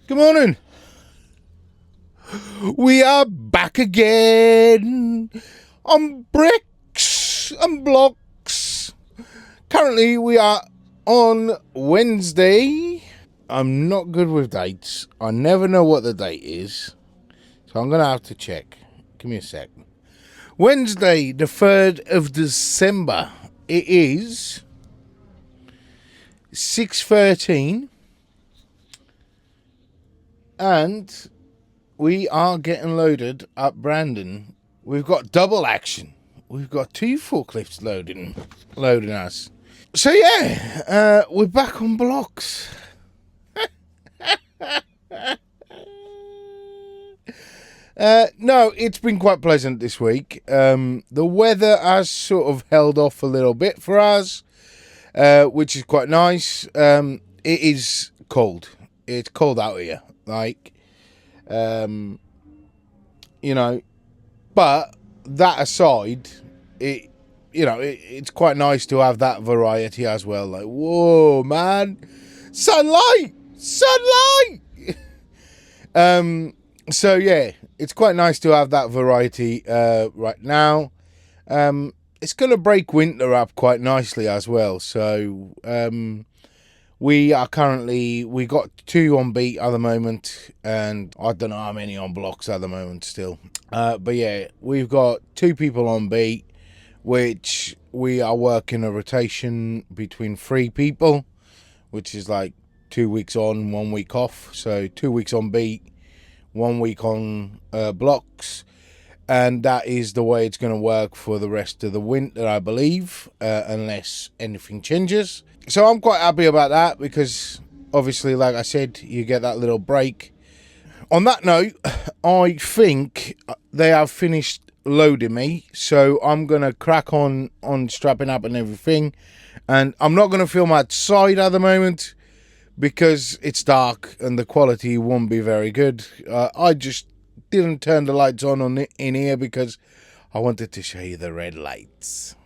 Good morning. We are back again on bricks and blocks. Currently, we are on Wednesday. I'm not good with dates. I never know what the date is, so I'm going to have to check. Give me a sec. Wednesday, the 3rd of December. It is 6:13. And we are getting loaded at Brandon. We've got double action. We've got 2 forklifts loading us. So yeah, we're back on blocks. No, it's been quite pleasant this week. The weather has sort of held off a little bit for us, which is quite nice. It is cold. It's cold out here. Like, but that aside, it's quite nice to have that variety as well. Like, whoa, man, sunlight. So yeah, it's quite nice to have that variety right now. It's gonna break winter up quite nicely as well. So we got 2 on beat at the moment, and I don't know how many on blocks at the moment still. But yeah, we've got 2 people on beat, which we are working a rotation between 3 people, which is like 2 weeks on, 1 week off. So 2 weeks on beat, 1 week on blocks. And that is the way it's going to work for the rest of the winter, I believe, unless anything changes. So I'm quite happy about that because, obviously, like I said, you get that little break. On that note, I think they have finished loading me. So I'm going to crack on strapping up and everything. And I'm not going to film outside at the moment because it's dark and the quality won't be very good. I just didn't turn the lights on in here because I wanted to show you the red lights.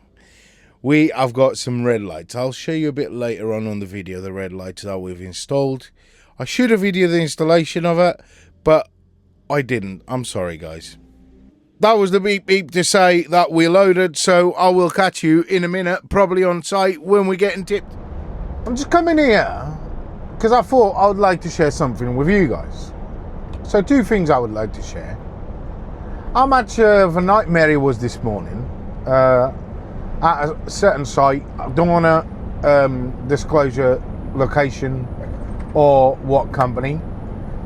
We have got some red lights. I'll show you a bit later on the video the red lights that we've installed. I should have videoed the installation of it, but I didn't. I'm sorry, guys. That was the beep beep to say that we're loaded, so I will catch you in a minute, probably on site when we're getting tipped. I'm just coming here because I thought I would like to share something with you guys. So 2 things I would like to share. How much of a nightmare it was this morning at a certain site. I don't want to disclose your location or what company,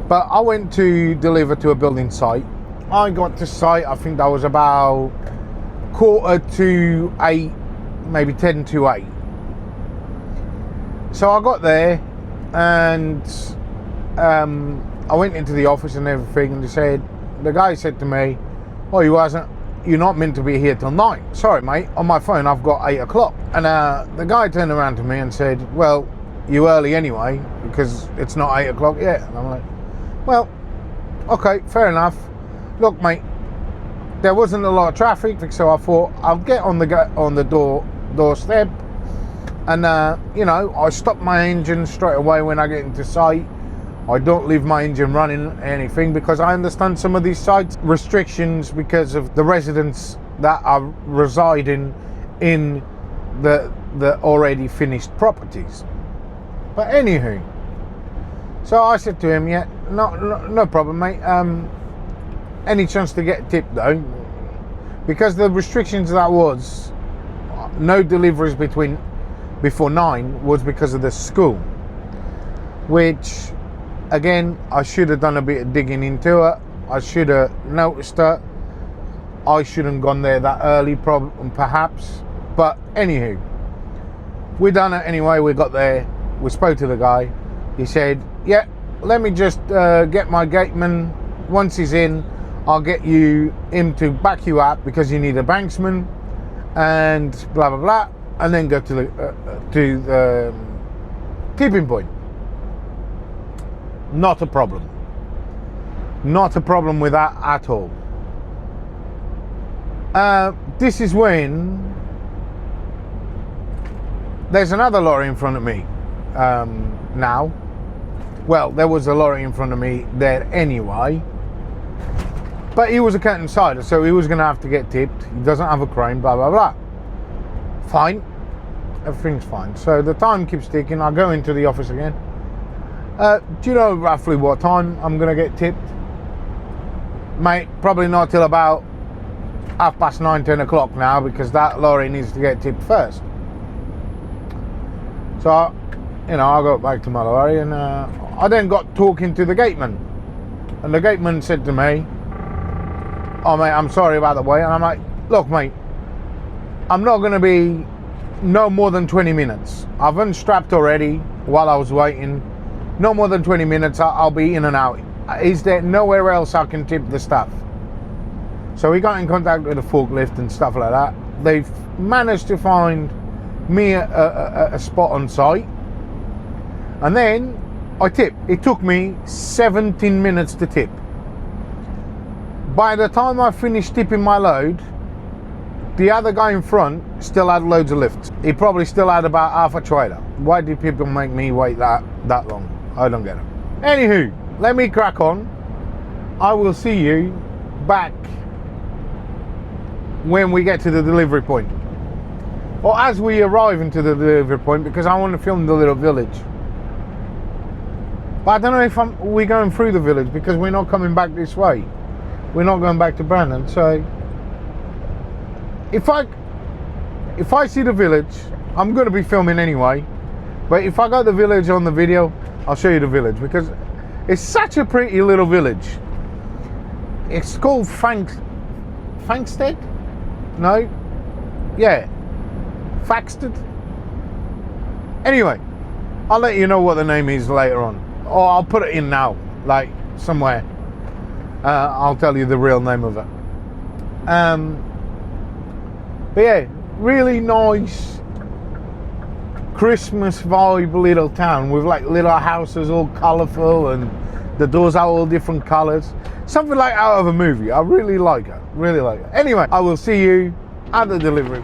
but I went to deliver to a building site. I got to site, I think that was about 7:45, maybe 7:50. So I got there and I went into the office and everything, and the guy said to me, "Oh, you're not meant to be here till 9. Sorry, mate, on my phone I've got 8 o'clock. And the guy turned around to me and said, "Well, you early anyway, because it's not 8 o'clock yet." And I'm like, "Well, okay, fair enough. Look, mate, there wasn't a lot of traffic, so I thought I'll get on the doorstep. And, I stop my engine straight away when I get into site. I don't leave my engine running or anything because I understand some of these sites restrictions because of the residents that are residing in the already finished properties. But anywho, so I said to him, "Yeah, no problem, mate. Any chance to get tipped though? Because the restrictions that was no deliveries before 9 was because of the school, which." Again, I should have done a bit of digging into it. I should have noticed it. I shouldn't have gone there that early, perhaps. But anywho, we done it anyway. We got there. We spoke to the guy. He said, "Yeah, let me just get my gateman. Once he's in, I'll get him to back you up because you need a banksman and blah blah blah, and then go to the tipping point." Not a problem. Not a problem with that at all. This is when there's another lorry in front of me now, Well, there was a lorry in front of me there anyway. But he was a cat insider, so he was going to have to get tipped. He doesn't have a crane, blah, blah, blah. Fine. Everything's fine. So the time keeps ticking. I go into the office again. Do you know roughly what time I'm going to get tipped? Mate, probably not till about 9:30, 10 o'clock now, because that lorry needs to get tipped first. So, I got back to my lorry, and I then got talking to the gateman. And the gateman said to me, "Oh mate, I'm sorry about the wait." And I'm like, "Look mate, I'm not going to be no more than 20 minutes. I've unstrapped already while I was waiting. No more than 20 minutes, I'll be in and out. Is there nowhere else I can tip the stuff?" So we got in contact with the forklift and stuff like that. They've managed to find me a spot on site. And then I tipped. It took me 17 minutes to tip. By the time I finished tipping my load, the other guy in front still had loads of lifts. He probably still had about half a trailer. Why do people make me wait that long? I don't get it. Anywho, let me crack on. I will see you back when we get to the delivery point. Or as we arrive into the delivery point, because I want to film the little village. But I don't know if we're going through the village, because we're not coming back this way. We're not going back to Brandon, so if I see the village, I'm going to be filming anyway. But if I got the village on the video, I'll show you the village, because it's such a pretty little village. It's called Fankstead? No? Yeah. Faxted? Anyway, I'll let you know what the name is later on. Or I'll put it in now, like somewhere. I'll tell you the real name of it. But yeah, really nice Christmas vibe little town with like little houses all colourful and the doors are all different colours. Something like out of a movie. I really like it. Really like it. Anyway, I will see you at the delivery.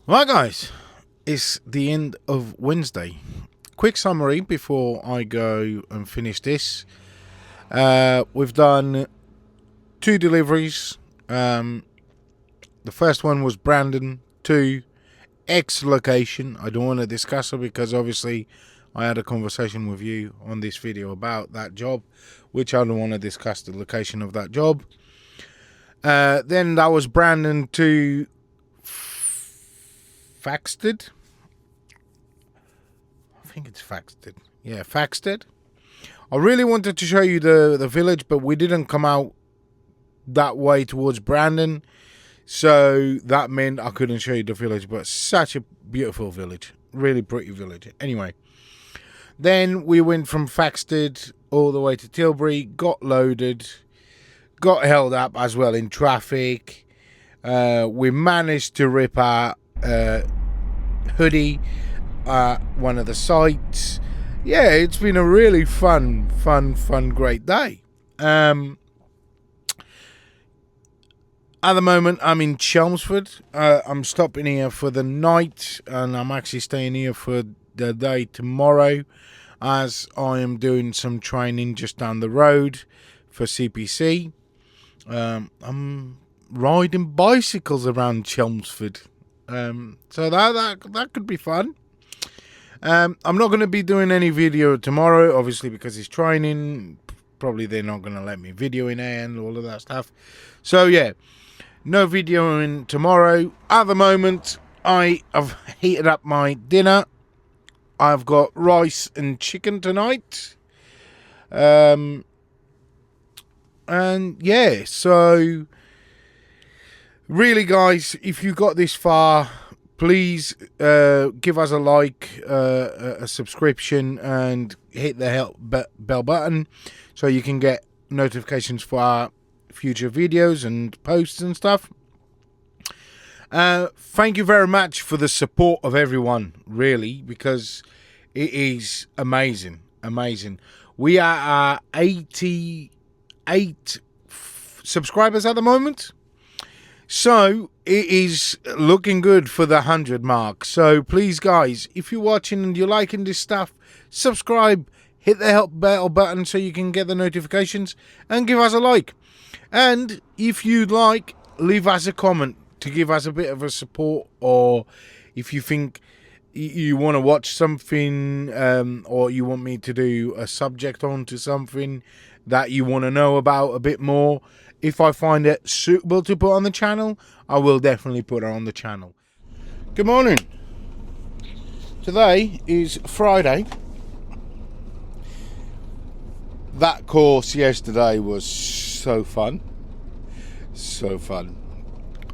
Right, guys, it's the end of Wednesday. Quick summary before I go and finish this. We've done 2 deliveries. The first one was Brandon to X location. I don't want to discuss it because obviously I had a conversation with you on this video about that job, which I don't want to discuss the location of that job. Then that was Brandon to Faxted. I think it's Faxted. Yeah, Faxted. I really wanted to show you the village, but we didn't come out that way towards Brandon, so that meant I couldn't show you the village. But such a beautiful village, really pretty village. Anyway, then we went from Faxted all the way to Tilbury, got loaded, got held up as well in traffic. We managed to rip our hoodie at one of the sites. Yeah, it's been a really fun, great day. At the moment, I'm in Chelmsford. I'm stopping here for the night, and I'm actually staying here for the day tomorrow, as I am doing some training just down the road for CPC. I'm riding bicycles around Chelmsford, so that could be fun. I'm not going to be doing any video tomorrow, obviously, because it's training. Probably they're not going to let me video in there and all of that stuff. So yeah, no videoing tomorrow. At the moment, I have heated up my dinner. I've got rice and chicken tonight. And yeah, so really, guys, if you got this far, please give us a like, a subscription, and hit the bell button so you can get notifications for our future videos and posts and stuff. Thank you very much for the support of everyone, really, because it is amazing. We are 88 subscribers at the moment. So it is looking good for the 100 mark. So please, guys, if you're watching and you're liking this stuff, subscribe, hit the help bell button so you can get the notifications, and give us a like. And if you'd like, leave us a comment to give us a bit of a support, or if you think you want to watch something, or you want me to do a subject on to something that you want to know about a bit more. If I find it suitable to put on the channel, I will definitely put it on the channel. Good morning. Today is Friday. That course yesterday was so fun. So fun.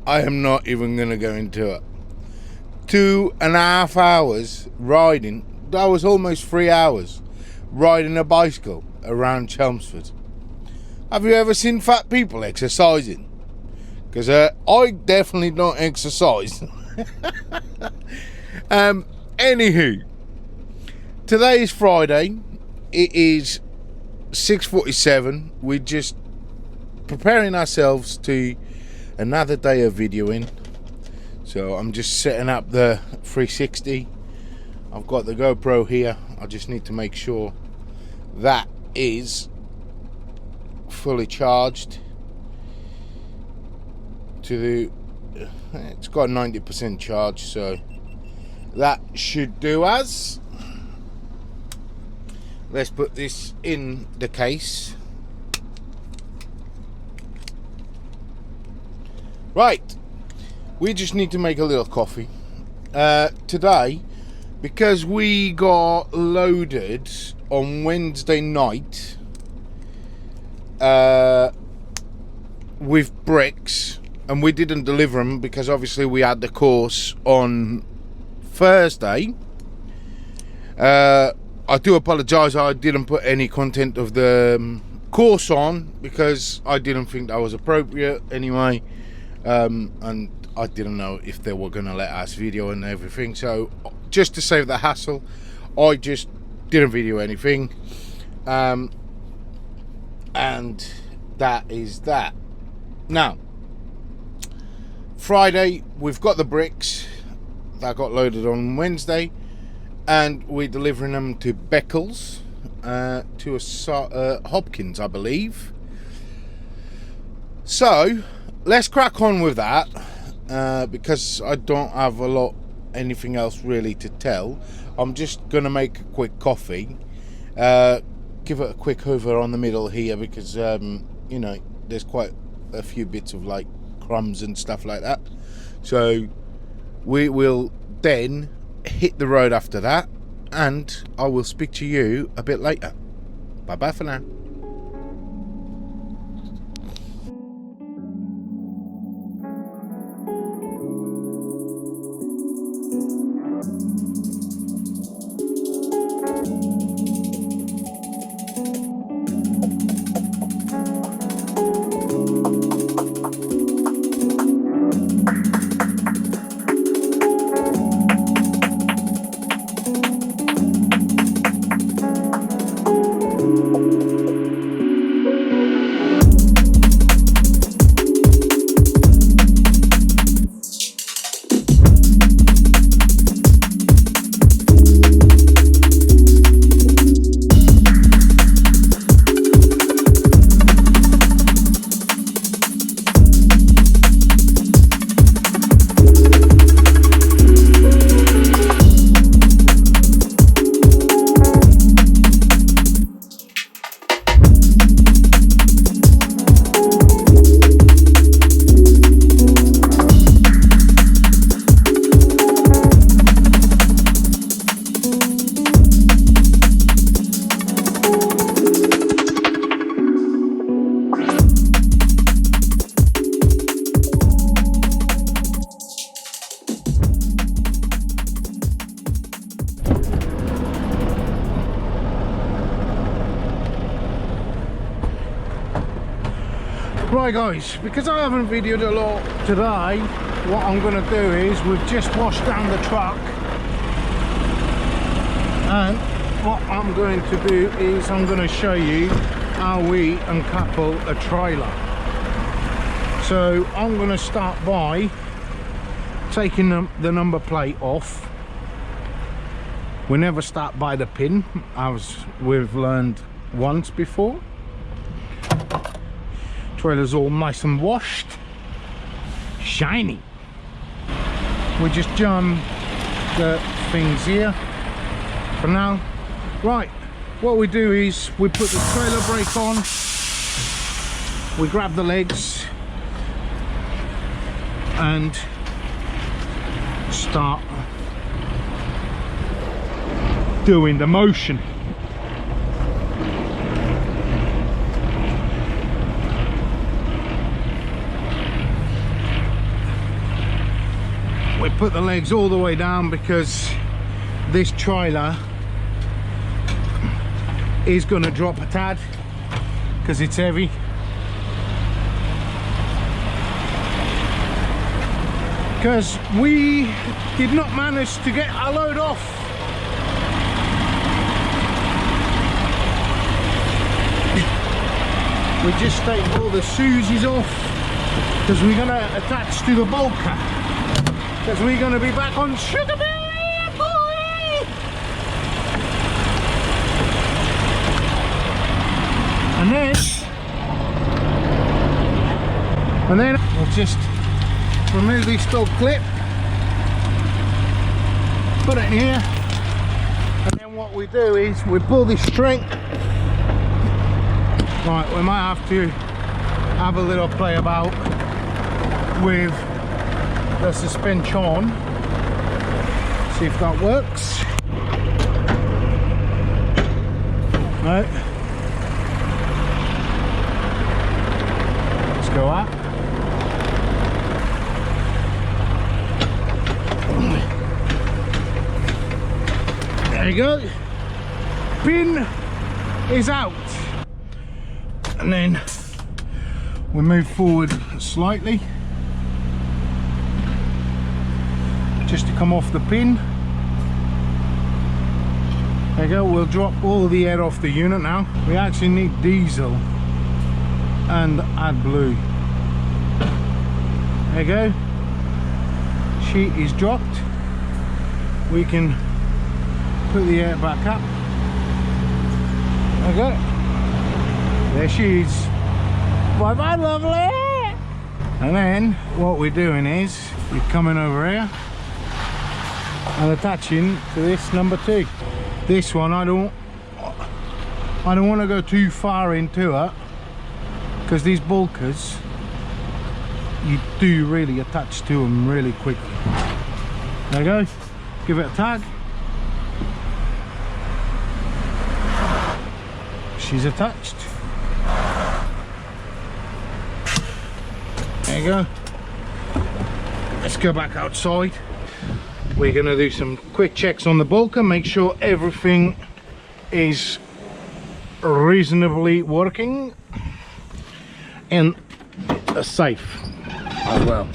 I am not even going to go into it. 2.5 hours riding. That was almost 3 hours riding a bicycle around Chelmsford. Have you ever seen fat people exercising? Because I definitely don't exercise. Anywho, today is Friday. It is 6:47. We're just preparing ourselves to another day of videoing. So I'm just setting up the 360. I've got the GoPro here. I just need to make sure that is fully charged to the it's got 90% charge, so that should do us. Let's put this in the case. Right, we just need to make a little coffee today, because we got loaded on Wednesday night with bricks, and we didn't deliver them because obviously we had the course on Thursday. I do apologise, I didn't put any content of the course on because I didn't think that was appropriate anyway, and I didn't know if they were going to let us video and everything, so just to save the hassle, I just didn't video anything. And that is that. Now, Friday, we've got the bricks. that got loaded on Wednesday, and we're delivering them to Beccles, to a Hopkins, I believe. So let's crack on with that, because I don't have anything else really to tell. I'm just gonna make a quick coffee, give it a quick hoover on the middle here, because you know, there's quite a few bits of like crumbs and stuff like that. So we will then hit the road after that, and I will speak to you a bit later. Bye bye for now. Right guys, because I haven't videoed a lot today, what I'm going to do is we've just washed down the truck, and what I'm going to do is I'm going to show you how we uncouple a trailer. So I'm going to start by taking the number plate off. We never start by the pin, as we've learned once before. Trailer's all nice and washed, shiny. We just jam the things here for now. Right, what we do is we put the trailer brake on, we grab the legs and start doing the motion. We put the legs all the way down because this trailer is going to drop a tad because it's heavy. Because we did not manage to get our load off. We just take all the Susies off because we're going to attach to the bulker. Because we're going to be back on Sugar Bear, boy! And then we'll just remove this dog clip, put it in here, and then what we do is we pull this string. Right, we might have to have a little play about with the suspension, see if that works. Right, let's go out. There you go, pin is out, and then we move forward slightly just to come off the pin. There you go, we'll drop all the air off the unit now. We actually need diesel and AdBlue. There you go, sheet is dropped. we can put the air back up. Okay, there she is. Bye bye, lovely. And then what we're doing is we're coming over here and attaching to this number 2. This one I don't want to go too far into it, because these bulkers, you do really attach to them really quickly. There you go, give it a tag. She's attached. There you go. Let's go back outside. We're going to do some quick checks on the bulker, make sure everything is reasonably working and safe as well.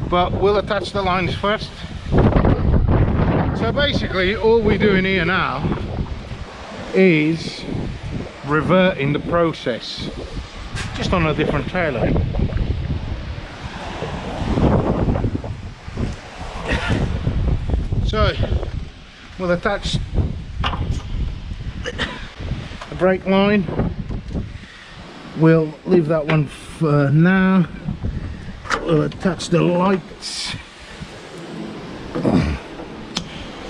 But we'll attach the lines first. So basically all we're doing here now is reverting the process, just on a different trailer. So we'll attach the brake line. We'll leave that one for now. We'll attach the lights.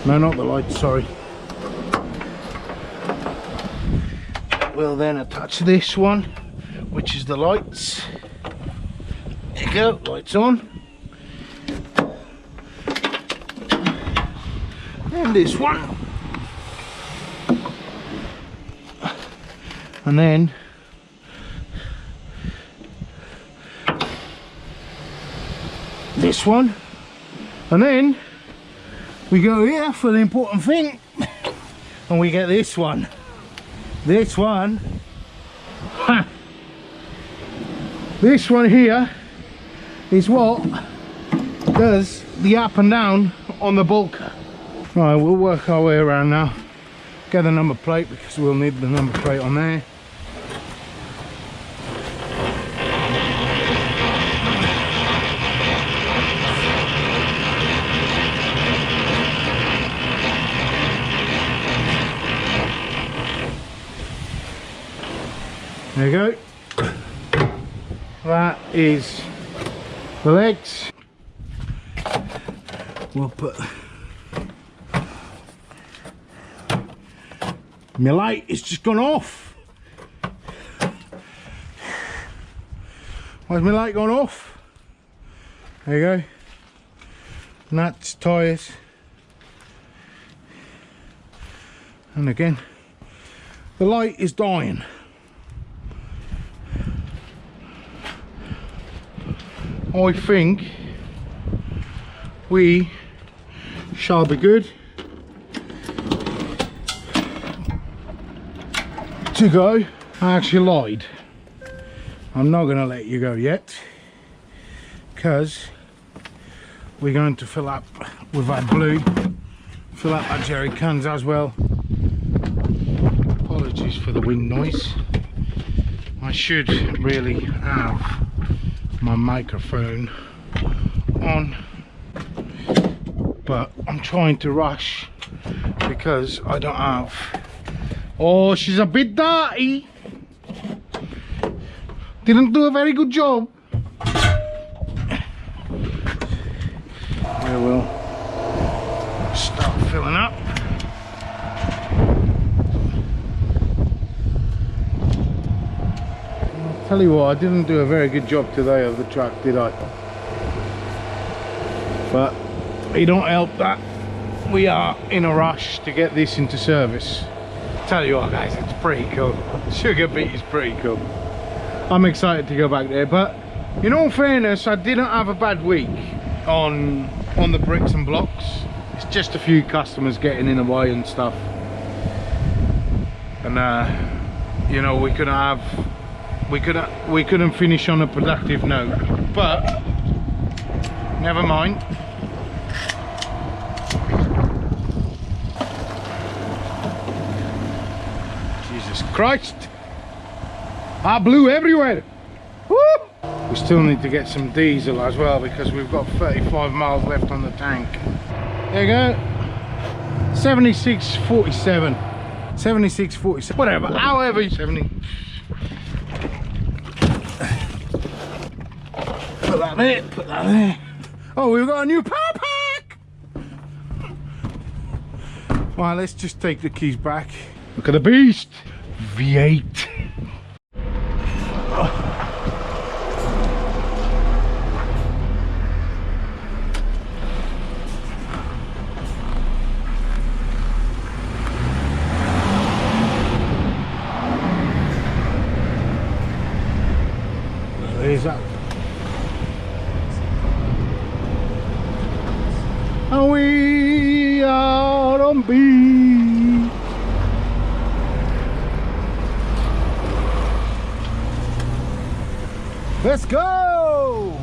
No, not the lights, sorry. We'll then attach this one, which is the lights. There you go, lights on. And this one. And then this one. And then we go here for the important thing, and we get this one. This one, ha! This one here is what does the up and down on the bulker. Right, we'll work our way around now. Get the number plate, because we'll need the number plate on there. There you go. That is the legs. We'll put my light is just gone off. Why's my light gone off? There you go. Nuts, tyres. And again, the light is dying. I think we shall be good to go. I actually lied. I'm not going to let you go yet, because we're going to fill up with our blue, fill up our jerry cans as well. Apologies for the wind noise. I should really have my microphone on, but I'm trying to rush because I don't have. Oh, she's a bit dirty. Didn't do a very good job. We will start filling up. Tell you what, I didn't do a very good job today of the truck, did I? But it don't help that we are in a rush to get this into service. Tell you what guys, it's pretty cool. Sugar Beet is pretty cool. I'm excited to go back there, but in all fairness, I didn't have a bad week on the bricks and blocks. It's just a few customers getting in the way and stuff. And you know, we couldn't finish on a productive note, but never mind. Jesus Christ, I blew everywhere. Woo! We still need to get some diesel as well, because we've got 35 miles left on the tank. There you go. 7647. 7647. Whatever. However, 70. Put that there. Put that there. Oh, we've got a new power pack. Right, let's just take the keys back. Look at the beast. V8. There's that. And we are on beat. Let's go.